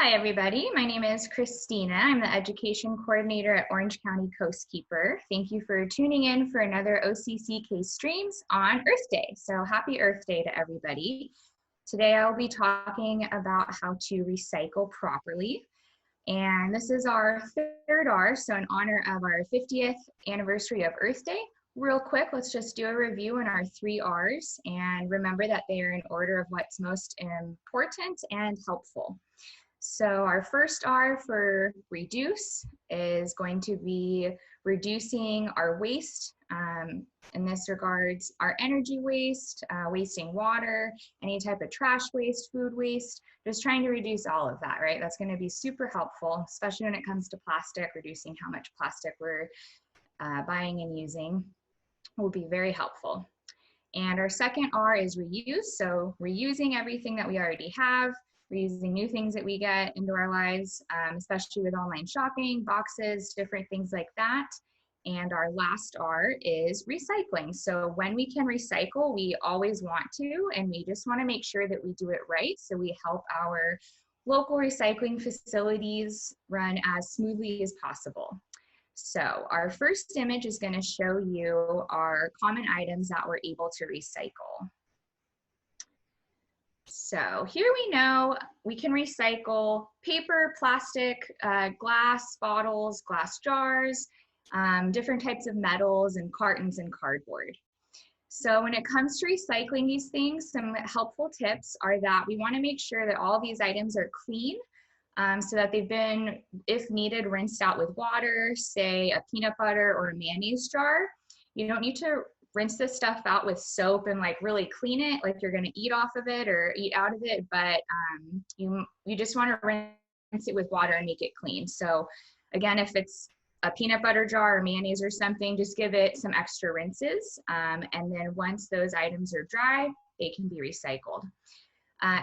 Hi everybody, my name is Christina. I'm the Education Coordinator at Orange County Coastkeeper. Thank you for tuning in for another OCCK Streams on Earth Day. So happy Earth Day to everybody. Today I'll be talking about how to recycle properly. And this is our third R, so in honor of our 50th anniversary of Earth Day. Real quick, let's just do a review on our 3 R's and remember that they are in order of what's most important and helpful. So our first R for reduce is going to be reducing our waste. In this regards, our energy waste, wasting water, any type of trash waste, food waste, just trying to reduce all of that, right? That's going to be super helpful, especially when it comes to plastic. Reducing how much plastic we're buying and using will be very helpful. And our second R is reuse. So reusing everything that we already have. We're using new things that we get into our lives, especially with online shopping, boxes, different things like that. And our last R is recycling. So when we can recycle, we always want to, and we just want to make sure that we do it right. So we help our local recycling facilities run as smoothly as possible. So our first image is going to show you our common items that we're able to recycle. So here we know we can recycle paper, plastic, glass bottles, glass jars, different types of metals and cartons and cardboard. So when it comes to recycling these things, some helpful tips are that we want to make sure that all these items are clean so that they've been, if needed, rinsed out with water, say a peanut butter or a mayonnaise jar. You don't need to rinse this stuff out with soap and like really clean it like you're going to eat off of it or eat out of it, but you just want to rinse it with water and make it clean. So again, if it's a peanut butter jar or mayonnaise or something, just give it some extra rinses, and then once those items are dry, they can be recycled.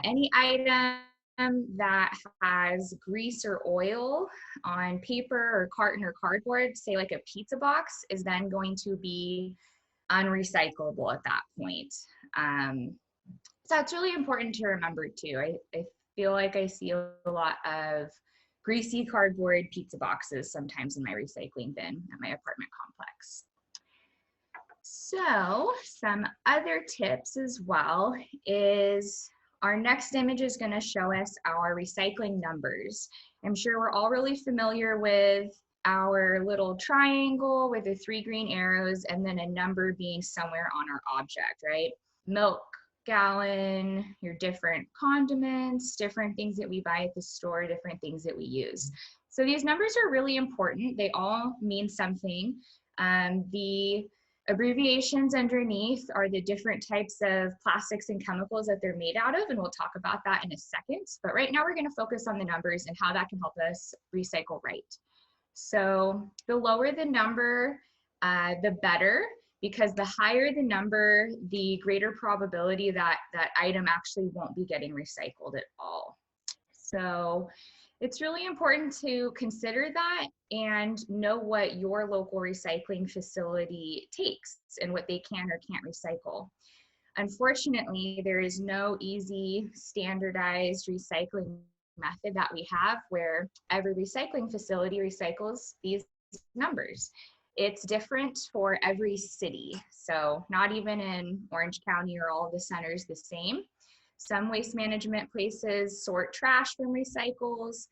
Any item that has grease or oil on paper or carton or cardboard, say like a pizza box, is then going to be unrecyclable at that point. So it's really important to remember too. I feel like I see a lot of greasy cardboard pizza boxes sometimes in my recycling bin at my apartment complex. So some other tips as well is our next image is going to show us our recycling numbers. I'm sure we're all really familiar with our little triangle with the 3 green arrows and then a number being somewhere on our object, right? Milk, gallon, your different condiments, different things that we buy at the store, different things that we use. So these numbers are really important. They all mean something. The abbreviations underneath are the different types of plastics and chemicals that they're made out of, and we'll talk about that in a second. But right now we're going to focus on the numbers and how that can help us recycle right. So the lower the number, the better, because the higher the number, the greater probability that that item actually won't be getting recycled at all. So it's really important to consider that and know what your local recycling facility takes and what they can or can't recycle. Unfortunately, there is no easy standardized recycling method that we have where every recycling facility recycles these numbers. It's different for every city. So not even in Orange County are all of the centers the same. Some waste management places sort trash from recycles.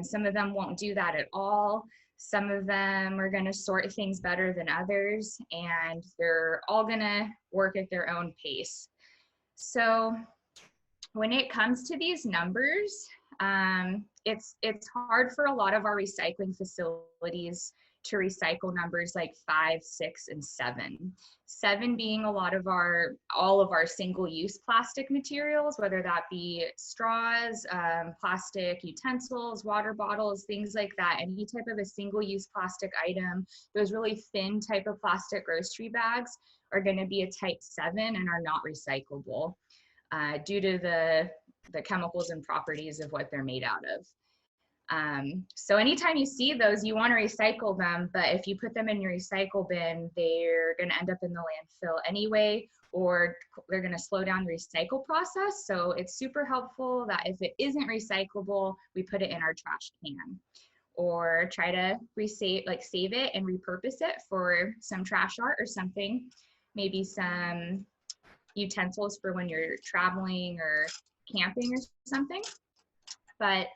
Some of them won't do that at all. Some of them are going to sort things better than others, and they're all going to work at their own pace. So when it comes to these numbers, it's hard for a lot of our recycling facilities to recycle numbers like 5, 6, and 7. 7 being all of our single-use plastic materials, whether that be straws, plastic utensils, water bottles, things like that. Any type of a single-use plastic item, those really thin type of plastic grocery bags are going to be a type 7 and are not recyclable due to the chemicals and properties of what they're made out of. So anytime you see those, you want to recycle them, but if you put them in your recycle bin, they're going to end up in the landfill anyway, or they're going to slow down the recycle process. So it's super helpful that if it isn't recyclable, we put it in our trash can, or try to save it and repurpose it for some trash art or something, maybe some utensils for when you're traveling or camping or something. But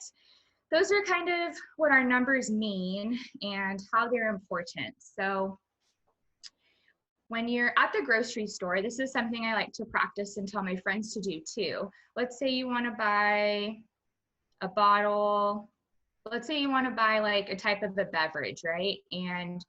those are kind of what our numbers mean and how they're important. So when you're at the grocery store, this is something I like to practice and tell my friends to do too. Let's say you want to buy a bottle. Let's say you want to buy like a type of a beverage, right? And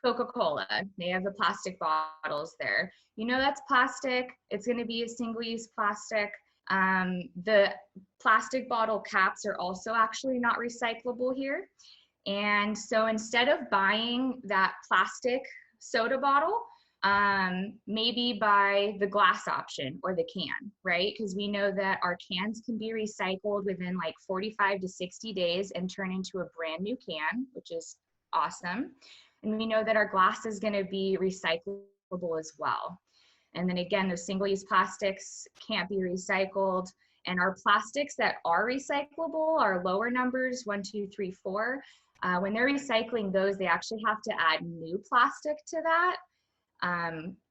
Coca-Cola, they have the plastic bottles there. You know that's plastic. It's going to be a single-use plastic. The plastic bottle caps are also actually not recyclable here. And so instead of buying that plastic soda bottle, maybe buy the glass option or the can, right? Because we know that our cans can be recycled within like 45 to 60 days and turn into a brand new can, which is awesome. And we know that our glass is going to be recyclable as well. And then again, those single-use plastics can't be recycled. And our plastics that are recyclable are lower numbers, 1, 2, 3, 4. When they're recycling those, they actually have to add new plastic to that,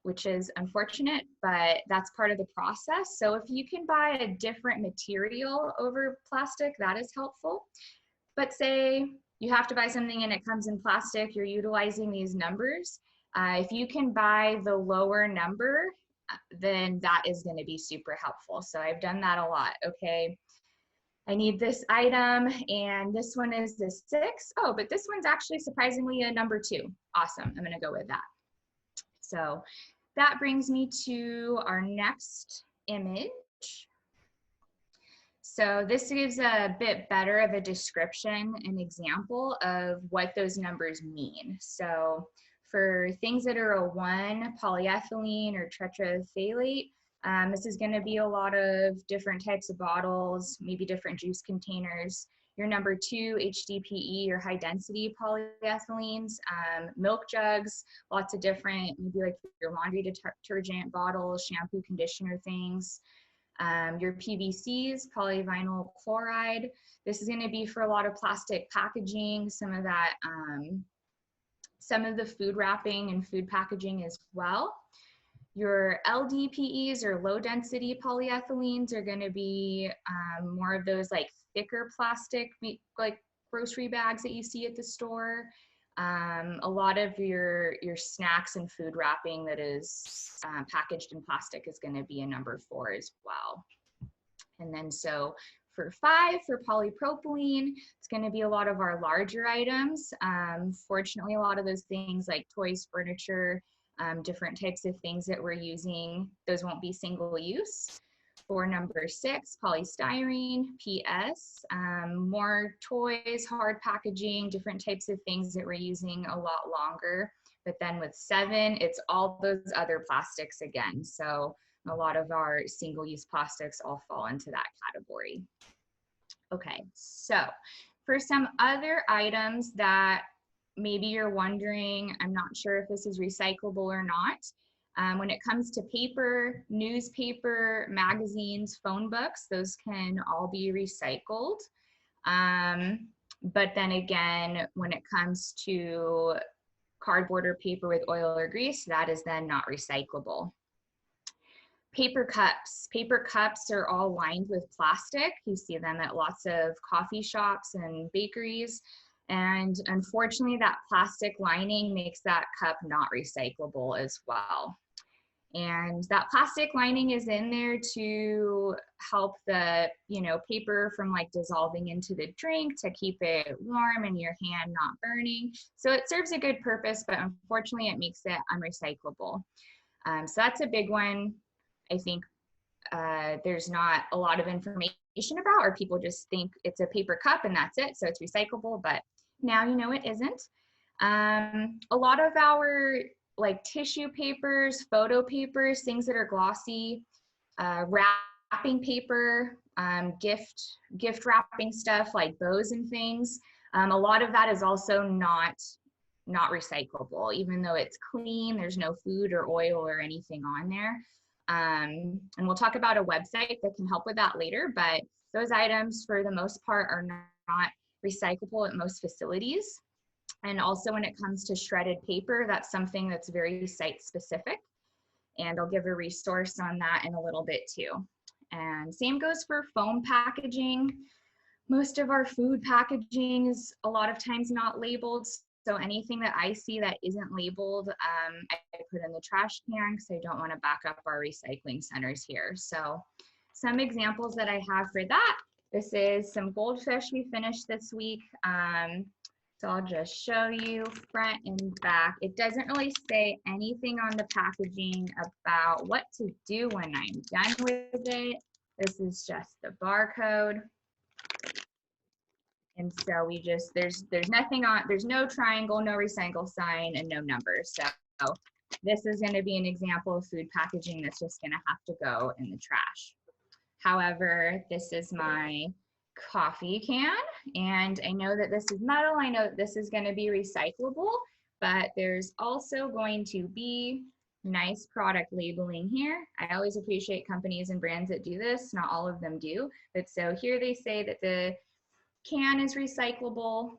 which is unfortunate, but that's part of the process. So if you can buy a different material over plastic, that is helpful. But say you have to buy something and it comes in plastic, you're utilizing these numbers. If you can buy the lower number, then that is going to be super helpful. So I've done that a lot. Okay, I need this item and this one is the 6. Oh, but this one's actually surprisingly a number 2. Awesome, I'm going to go with that. So that brings me to our next image. So this gives a bit better of a description and example of what those numbers mean. So for things that are a 1, polyethylene or tetraphthalate, this is going to be a lot of different types of bottles, maybe different juice containers. Your number 2, HDPE or high density polyethylenes, milk jugs, lots of different, maybe like your laundry detergent bottles, shampoo, conditioner things. Your PVCs, polyvinyl chloride. This is going to be for a lot of plastic packaging, some of that, some of the food wrapping and food packaging as well. Your LDPEs or low density polyethylenes are going to be more of those like thicker plastic, like grocery bags that you see at the store. A lot of your snacks and food wrapping that is packaged in plastic is going to be a number 4 as well. And then so for 5, for polypropylene, it's going to be a lot of our larger items. Fortunately, a lot of those things like toys, furniture, different types of things that we're using, those won't be single use. For number 6, polystyrene, PS, more toys, hard packaging, different types of things that we're using a lot longer. But then with 7, it's all those other plastics again. So a lot of our single-use plastics all fall into that category. Okay, so for some other items that maybe you're wondering, I'm not sure if this is recyclable or not. When it comes to paper, newspaper, magazines, phone books, those can all be recycled. But then again, when it comes to cardboard or paper with oil or grease, that is then not recyclable. Paper cups are all lined with plastic. You see them at lots of coffee shops and bakeries. And unfortunately, that plastic lining makes that cup not recyclable as well. And that plastic lining is in there to help the, paper from like dissolving into the drink, to keep it warm and your hand not burning. So it serves a good purpose, but unfortunately it makes it unrecyclable. So that's a big one. I think there's not a lot of information about, or people just think it's a paper cup and that's it, so it's recyclable, but now you know it isn't. A lot of our like tissue papers, photo papers, things that are glossy, wrapping paper, gift wrapping stuff like bows and things. A lot of that is also not recyclable, even though it's clean, there's no food or oil or anything on there. And we'll talk about a website that can help with that later, but those items for the most part are not recyclable at most facilities. And also when it comes to shredded paper, that's something that's very site specific. And I'll give a resource on that in a little bit too. And same goes for foam packaging. Most of our food packaging is a lot of times not labeled. So anything that I see that isn't labeled, I put in the trash can because I don't want to back up our recycling centers here. So some examples that I have for that. This is some goldfish we finished this week. So I'll just show you front and back. It doesn't really say anything on the packaging about what to do when I'm done with it. This is just the barcode. And so we just, there's nothing on, there's no triangle, no recycle sign, and no numbers. So this is going to be an example of food packaging that's just going to have to go in the trash. However, this is my coffee can, and I know that this is metal. I know that this is going to be recyclable, but there's also going to be nice product labeling here. I always appreciate companies and brands that do this. Not all of them do, but so here they say that the can is recyclable,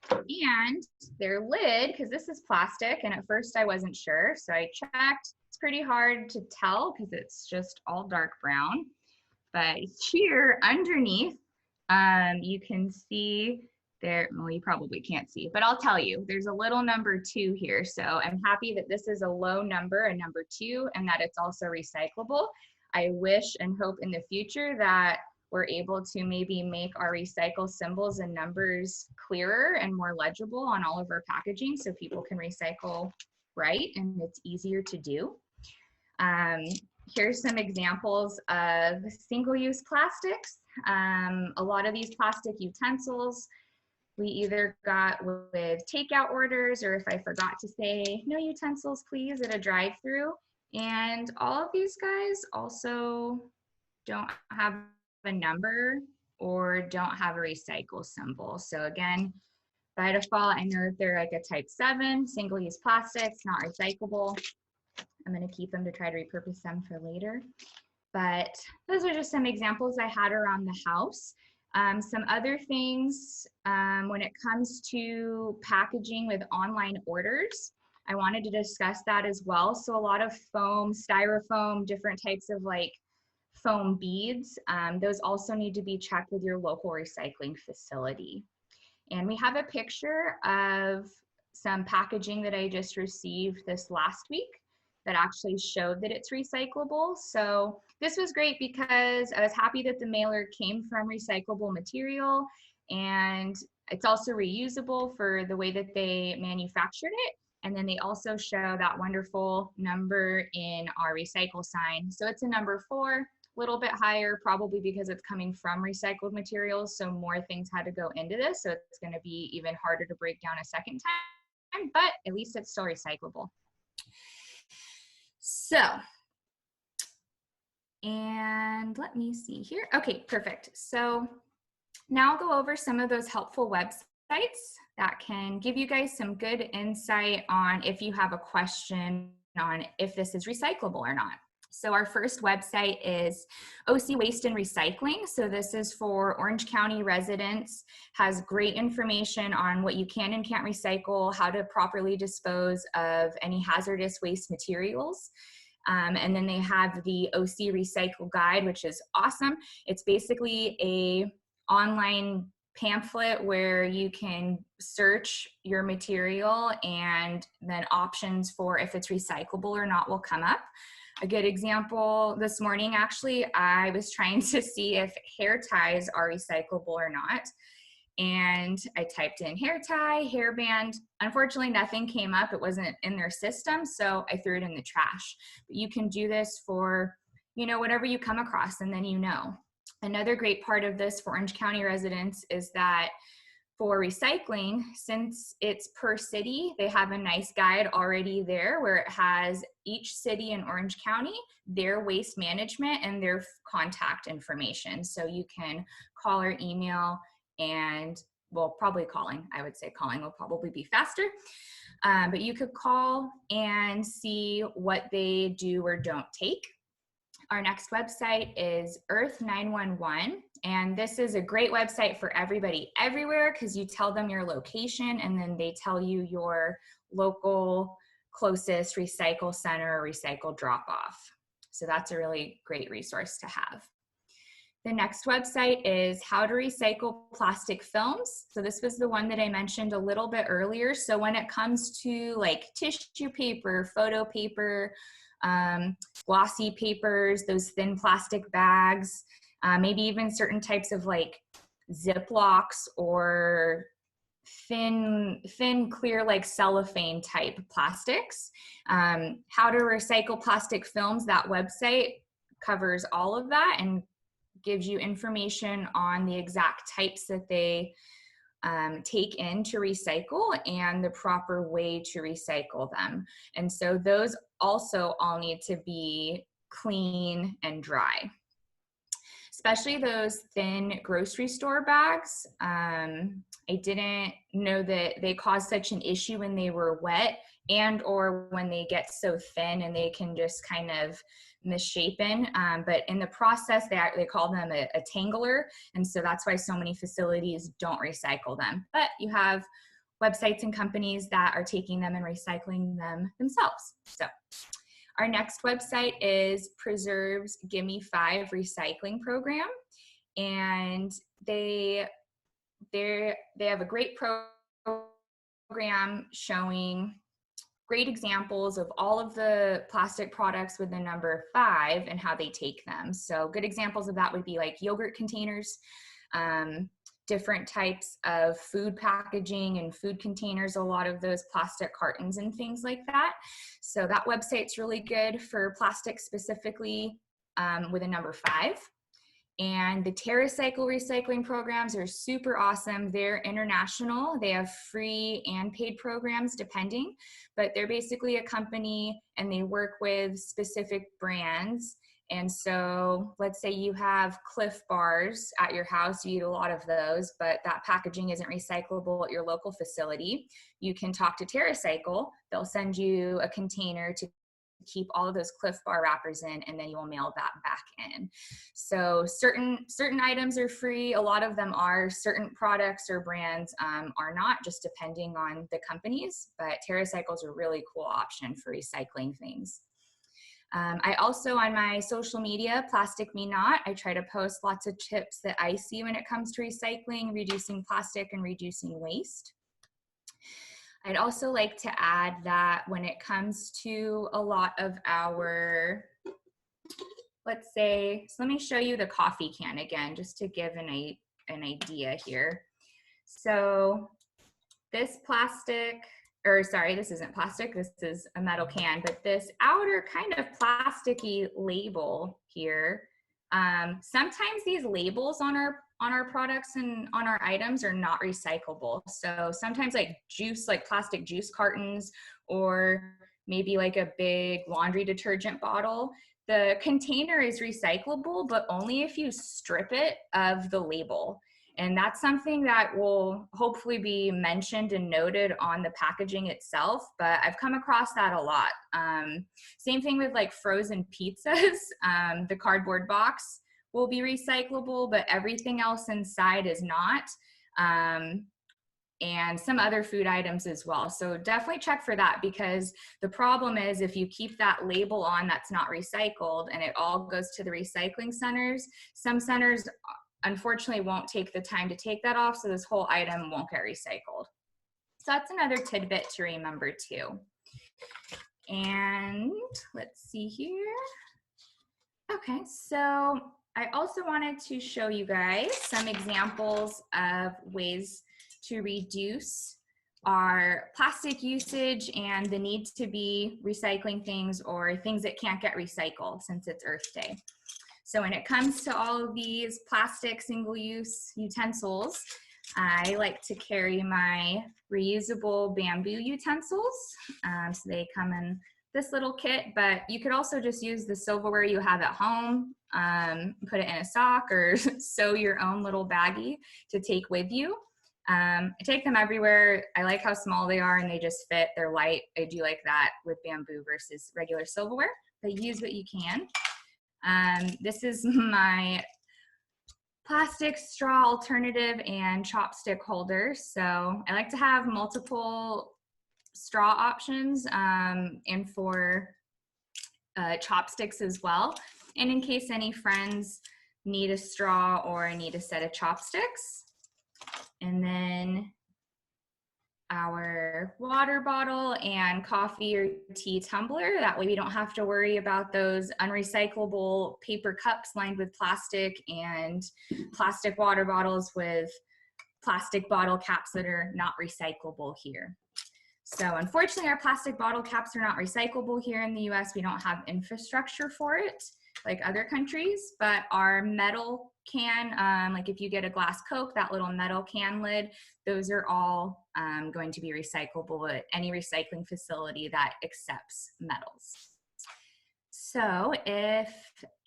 and their lid, because this is plastic, and at first I wasn't sure, so I checked. It's pretty hard to tell because it's just all dark brown, but here underneath, you can see there, well, you probably can't see, but I'll tell you, there's a little number 2 here. So I'm happy that this is a low number, a number 2, and that it's also recyclable. I wish and hope in the future that we're able to maybe make our recycle symbols and numbers clearer and more legible on all of our packaging so people can recycle right and it's easier to do. Here's some examples of single-use plastics. A lot of these plastic utensils we either got with takeout orders, or if I forgot to say no utensils please at a drive-through. And all of these guys also don't have a number or don't have a recycle symbol. So again, by default, I know that they're like a type 7, single-use plastics, not recyclable. I'm going to keep them to try to repurpose them for later. But those are just some examples I had around the house. Some other things when it comes to packaging with online orders, I wanted to discuss that as well. So a lot of foam, styrofoam, different types of like foam beads, those also need to be checked with your local recycling facility. And we have a picture of some packaging that I just received this last week that actually showed that it's recyclable. So this was great because I was happy that the mailer came from recyclable material, and it's also reusable for the way that they manufactured it. And then they also show that wonderful number in our recycle sign. So it's a number 4, a little bit higher, probably because it's coming from recycled materials. So more things had to go into this. So it's going to be even harder to break down a second time, but at least it's still recyclable. So, and let me see here. Okay, perfect. So now I'll go over some of those helpful websites that can give you guys some good insight on if you have a question on if this is recyclable or not. So our first website is OC Waste and Recycling. So this is for Orange County residents, has great information on what you can and can't recycle, how to properly dispose of any hazardous waste materials. And then they have the OC Recycle Guide, which is awesome. It's basically a online pamphlet where you can search your material and then options for if it's recyclable or not will come up. A good example this morning, actually, I was trying to see if hair ties are recyclable or not. And I typed in hair tie, hairband. Unfortunately, nothing came up. It wasn't in their system, so I threw it in the trash. But you can do this for, you know, whatever you come across, and then you know. Another great part of this for Orange County residents is that for recycling, since it's per city, they have a nice guide already there where it has each city in Orange County, their waste management and their contact information. So you can call or email, and well, probably calling. I would say calling will probably be faster. But you could call and see what they do or don't take. Our next website is Earth 911, and this is a great website for everybody everywhere because you tell them your location and then they tell you your local closest recycle center or recycle drop-off. So that's a really great resource to have. The next website is How to Recycle Plastic Films. So this was the one that I mentioned a little bit earlier. So when it comes to like tissue paper, photo paper, glossy papers, those thin plastic bags, maybe even certain types of like Ziplocs or thin clear like cellophane type plastics. How to Recycle Plastic Films, that website covers all of that and gives you information on the exact types that they take in to recycle and the proper way to recycle them. And so those also all need to be clean and dry, especially those thin grocery store bags. I didn't know that they cause such an issue when they were wet and or when they get so thin and they can just kind of misshapen, but in the process they call them a tangler, and so that's why so many facilities don't recycle them. But you have websites and companies that are taking them and recycling them themselves. So our next website is Preserve's Gimme 5 recycling program, and they have a great program showing great examples of all of the plastic products with the number 5 and how they take them. So good examples of that would be like yogurt containers, different types of food packaging and food containers, a lot of those plastic cartons and things like that. So that website's really good for plastic specifically with a number 5. And the TerraCycle recycling programs are super awesome. They're international. They have free and paid programs depending, but they're basically a company and they work with specific brands. And so let's say you have Cliff bars at your house, you eat a lot of those, but that packaging isn't recyclable at your local facility. You can talk to TerraCycle. They'll send you a container to keep all of those Cliff Bar wrappers in, and then you'll mail that back in. So certain items are free. A lot of them are. Certain products or brands are not, just depending on the companies. But TerraCycle is a really cool option for recycling things. I also, on my social media, Plastic Me Not, I try to post lots of tips that I see when it comes to recycling, reducing plastic, and reducing waste. I'd also like to add that when it comes to a lot of our, let's say, so let me show you the coffee can again, just to give an idea here. So this plastic, or sorry, this isn't plastic, this is a metal can, but this outer kind of plasticky label here, sometimes these labels on our products and on our items are not recyclable. So sometimes like plastic juice cartons, or maybe like a big laundry detergent bottle, the container is recyclable, but only if you strip it of the label. And that's something that will hopefully be mentioned and noted on the packaging itself, but I've come across that a lot. Same thing with like frozen pizzas. The cardboard box will be recyclable, but everything else inside is not. And some other food items as well. So definitely check for that, because the problem is if you keep that label on that's not recycled and it all goes to the recycling centers, some centers unfortunately won't take the time to take that off, so this whole item won't get recycled. So that's another tidbit to remember too. And let's see here. Okay, so I also wanted to show you guys some examples of ways to reduce our plastic usage and the need to be recycling things or things that can't get recycled, since it's Earth Day. So when it comes to all of these plastic single-use utensils, I like to carry my reusable bamboo utensils. So they come in this little kit, but you could also just use the silverware you have at home, put it in a sock, or sew your own little baggie to take with you. I take them everywhere. I like how small they are and they just fit. They're light. I do like that with bamboo versus regular silverware, but use what you can. This is my plastic straw alternative and chopstick holder. So I like to have multiple straw options and for chopsticks as well. And in case any friends need a straw or need a set of chopsticks. And then our water bottle and coffee or tea tumbler. That way we don't have to worry about those unrecyclable paper cups lined with plastic and plastic water bottles with plastic bottle caps that are not recyclable here. So unfortunately, our plastic bottle caps are not recyclable here in the US. We don't have infrastructure for it like other countries, but our metal can, like if you get a glass Coke, that little metal can lid, those are all going to be recyclable at any recycling facility that accepts metals. So if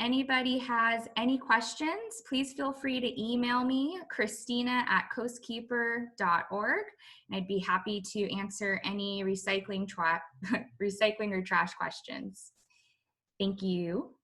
anybody has any questions, please feel free to email me, Christina@coastkeeper.org, and I'd be happy to answer any recycling or trash questions. Thank you.